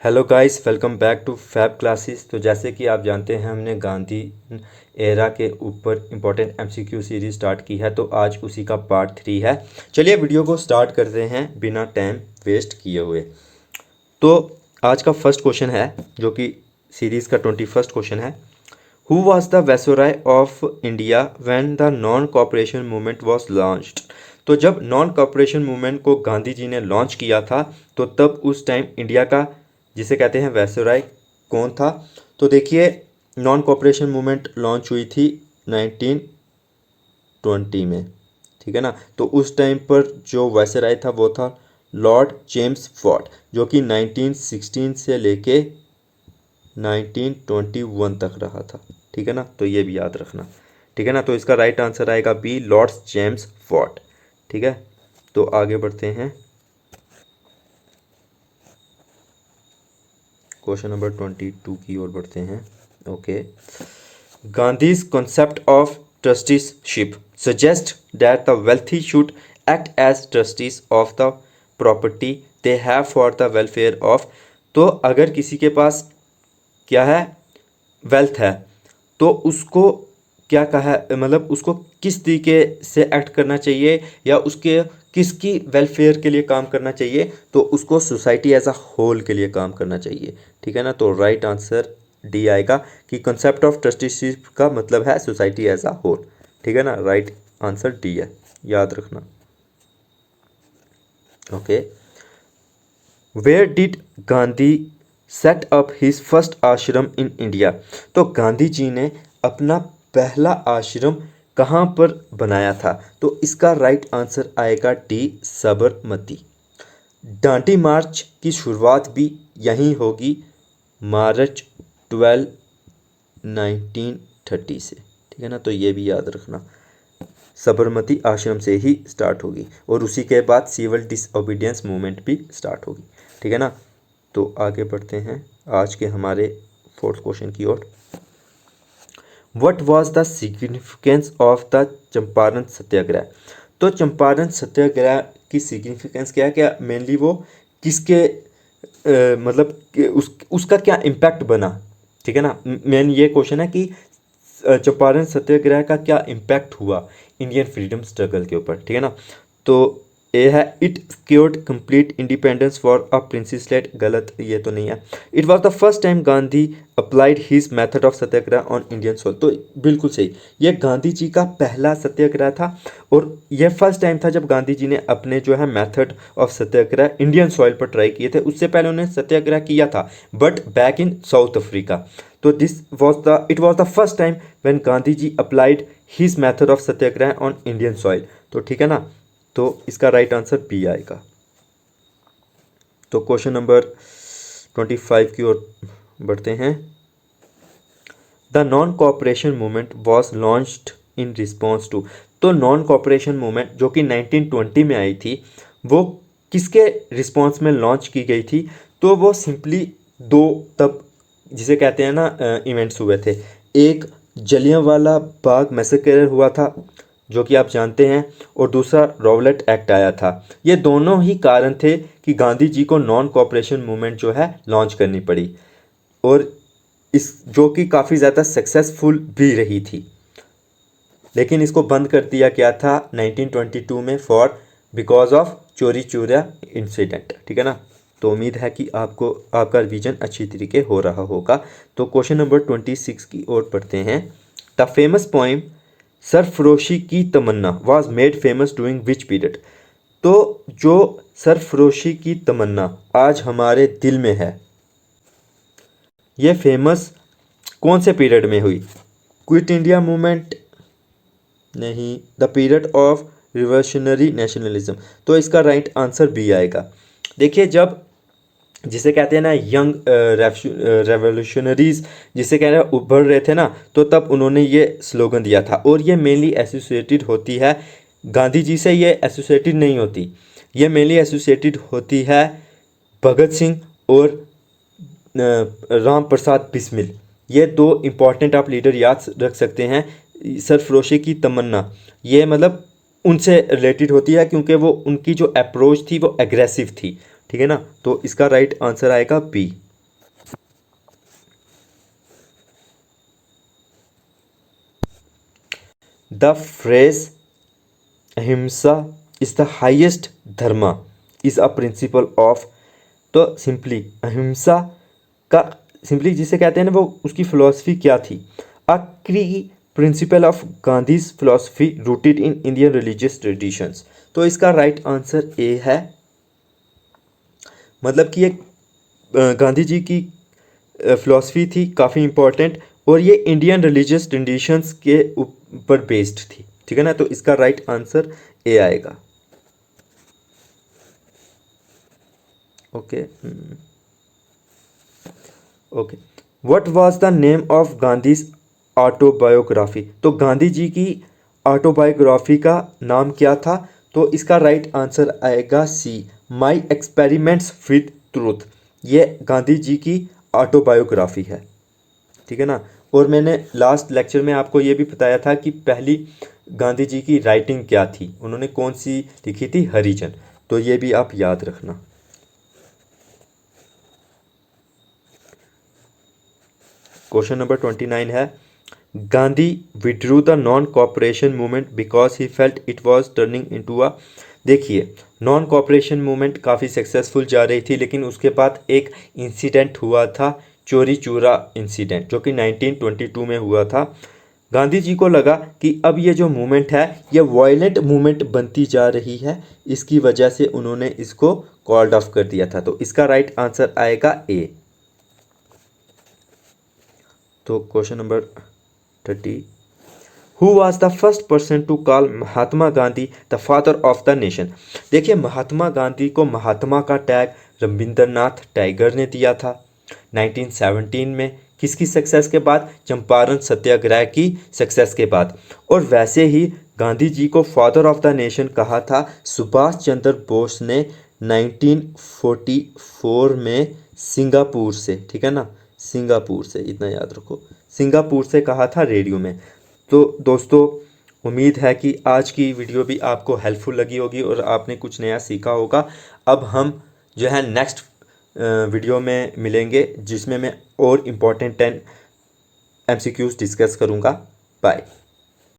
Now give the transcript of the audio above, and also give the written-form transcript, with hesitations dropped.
Hello guys, welcome back to fab classes. तो जैसे कि आप जानते हैं, हमने गांधी एरा के ऊपर इम्पोर्टेंट एमसीक्यू सीरीज स्टार्ट की है। तो आज उसी का पार्ट 3 है। चलिए वीडियो को स्टार्ट करते हैं बिना टाइम वेस्ट किए हुए। तो आज का फर्स्ट क्वेश्चन है, जो कि सीरीज़ का 21st क्वेश्चन है। Who was the viceroy of India when the non cooperation movement was launched. तो जब नॉन कॉपरेशन मूवमेंट को गांधी जी ने लॉन्च किया था, तो तब उस टाइम इंडिया का जिसे कहते हैं वायसरॉय कौन था। तो देखिए, नॉन कॉपरेशन मूवमेंट लॉन्च हुई थी 1920 में, ठीक है ना। तो उस टाइम पर जो वायसरॉय था वो था लॉर्ड जेम्स फोर्ड, जो कि 1916 से लेके 1921 तक रहा था, ठीक है ना। तो ये भी याद रखना, ठीक है ना। तो इसका राइट आंसर आएगा बी, लॉर्ड जेम्स फोर्ड, ठीक है। तो आगे बढ़ते हैं, क्वेश्चन नंबर 22 की ओर बढ़ते हैं। Okay, Gandhi's concept of trusteeship suggests that the wealthy should act as trustees of the property they have for the welfare of। तो अगर किसी के पास क्या है, वेल्थ है, तो उसको क्या कहा, मतलब उसको किस तरीके से एक्ट करना चाहिए या उसके किसकी वेलफेयर के लिए काम करना चाहिए। तो उसको सोसाइटी एज अ होल के लिए काम करना चाहिए, ठीक है ना। तो राइट आंसर डी आएगा कि कंसेप्ट ऑफ ट्रस्टीशिप का मतलब है सोसाइटी एज अ होल, ठीक है ना। राइट आंसर डी है, याद रखना। Okay, where did Gandhi set up his first ashram in India. तो गांधी जी ने अपना पहला आश्रम कहाँ पर बनाया था। तो इसका राइट आंसर आएगा डी, साबरमती। दांडी मार्च की शुरुआत भी यहीं होगी, मार्च 12 1930 से, ठीक है ना। तो ये भी याद रखना, साबरमती आश्रम से ही स्टार्ट होगी और उसी के बाद सिविल डिसओबीडियंस मूवमेंट भी स्टार्ट होगी, ठीक है ना। तो आगे बढ़ते हैं आज के हमारे फोर्थ क्वेश्चन की ओर। What was the significance of the Champaran Satyagraha. तो चंपारण सत्याग्रह की सिग्निफिकेंस क्या है, क्या मेनली वो किसके मतलब कि उसका क्या इम्पैक्ट बना, ठीक है ना। मेन ये क्वेश्चन है कि चंपारण सत्याग्रह का क्या इम्पैक्ट हुआ इंडियन फ्रीडम स्ट्रगल के ऊपर, ठीक है ना। तो ए है, it secured complete independence for a princely state, गलत, ये तो नहीं है। It was the first time Gandhi applied his method of Satyagraha on Indian soil. तो बिल्कुल सही, ये गांधी जी का पहला सत्याग्रह था और यह फर्स्ट टाइम था जब गांधी जी ने अपने जो है method of Satyagraha Indian soil पर ट्राई किए थे। उससे पहले उन्होंने सत्याग्रह किया था, but back in South Africa. तो it was the first time when Gandhi ji applied his method of Satyagraha on Indian soil. तो ठीक है ना, तो इसका राइट आंसर बी आएगा। तो क्वेश्चन नंबर 25 की ओर बढ़ते हैं। The non cooperation movement was launched in response to. तो नॉन कॉपरेशन मूवमेंट जो कि 1920 में आई थी, वो किसके रिस्पॉन्स में लॉन्च की गई थी। तो वो सिंपली दो, तब जिसे कहते हैं ना, इवेंट्स हुए थे। एक जलियांवाला बाग मैसेकर हुआ था, जो कि आप जानते हैं, और दूसरा रॉवलेट एक्ट आया था। ये दोनों ही कारण थे कि गांधी जी को नॉन कॉपरेशन मूवमेंट जो है लॉन्च करनी पड़ी, और इस जो कि काफ़ी ज़्यादा सक्सेसफुल भी रही थी। लेकिन इसको बंद कर दिया गया था 1922 में फॉर बिकॉज ऑफ चोरी चोरिया इंसिडेंट, ठीक है ना। तो उम्मीद है कि आपको आपका रिवीजन अच्छी तरीके हो रहा होगा। तो क्वेश्चन नंबर 26 की ओर बढ़ते हैं। The famous poem Sarfaroshi ki Tamanna was made famous doing which period. तो जो सरफरोशी की तमन्ना आज हमारे दिल में है, ये फेमस कौन से पीरियड में हुई। क्विट इंडिया मूवमेंट नहीं, the period of revolutionary nationalism. तो इसका राइट आंसर बी आएगा। देखिए, जब जिसे कहते हैं ना यंग रेवोल्यूशनरीज जिसे कह रहे हैं उभर रहे थे ना, तो तब उन्होंने ये स्लोगन दिया था। और ये मेनली एसोसिएटेड होती है गांधी जी से, ये एसोसिएटेड नहीं होती, ये मेनली एसोसिएटेड होती है भगत सिंह और राम प्रसाद बिस्मिल। ये दो इम्पॉर्टेंट आप लीडर याद रख सकते हैं। सरफरोशी की तमन्ना ये मतलब उनसे रिलेटेड होती है, क्योंकि वो उनकी जो अप्रोच थी वो एग्रेसिव थी, ठीक है ना। तो इसका राइट आंसर आएगा बी। द फ्रेज अहिंसा is the highest Dharma is a principle of, तो सिंपली अहिंसा का सिंपली जिसे कहते हैं ना वो उसकी फिलॉसफी क्या थी, अ की principle of Gandhi's philosophy rooted in Indian religious traditions. तो इसका राइट आंसर ए है, मतलब कि ये गांधी जी की फिलॉसफी थी काफ़ी इम्पोर्टेंट, और ये इंडियन रिलीजियस ट्रेडिशंस के ऊपर बेस्ड थी, ठीक है ना। तो इसका राइट आंसर ए आएगा। Okay okay, what was the name of Gandhi's autobiography, तो गांधी जी की ऑटोबायोग्राफी का नाम क्या था, तो इसका राइट आंसर आएगा सी, माई एक्सपेरिमेंट्स विद ट्रूथ। ये गांधी जी की ऑटोबायोग्राफी है, ठीक है ना। और मैंने लास्ट लेक्चर में आपको ये भी बताया था कि पहली गांधी जी की राइटिंग क्या थी, उन्होंने कौन सी लिखी थी, हरिजन। तो ये भी आप याद रखना। क्वेश्चन नंबर 29 है, Gandhi withdrew the non cooperation movement because he felt it was turning into a, देखिए नॉन कॉपरेशन मूवमेंट काफ़ी सक्सेसफुल जा रही थी, लेकिन उसके बाद एक इंसिडेंट हुआ था, चोरी चूरा इंसिडेंट, जो कि 1922 में हुआ था। गांधी जी को लगा कि अब ये जो मूवमेंट है ये वायलेंट मूवमेंट बनती जा रही है, इसकी वजह से उन्होंने इसको कॉल्ड ऑफ कर दिया था। तो इसका राइट आंसर आएगा ए। तो question number 30, who was the first person to call Mahatma Gandhi the father of the nation. देखिए महात्मा गांधी को महात्मा का टैग रविंद्रनाथ टैगोर ने दिया था 1917 में, किसकी सक्सेस के बाद, चंपारण सत्याग्रह की सक्सेस के बाद। और वैसे ही गांधी जी को फादर ऑफ द नेशन कहा था सुभाष चंद्र बोस ने 1944 में सिंगापुर से, ठीक है ना, सिंगापुर से, इतना याद रखो, सिंगापुर से कहा था रेडियो में। तो दोस्तों उम्मीद है कि आज की वीडियो भी आपको हेल्पफुल लगी होगी और आपने कुछ नया सीखा होगा। अब हम जो है नेक्स्ट वीडियो में मिलेंगे, जिसमें मैं और इम्पोर्टेंट 10 MCQs डिस्कस करूँगा। बाय।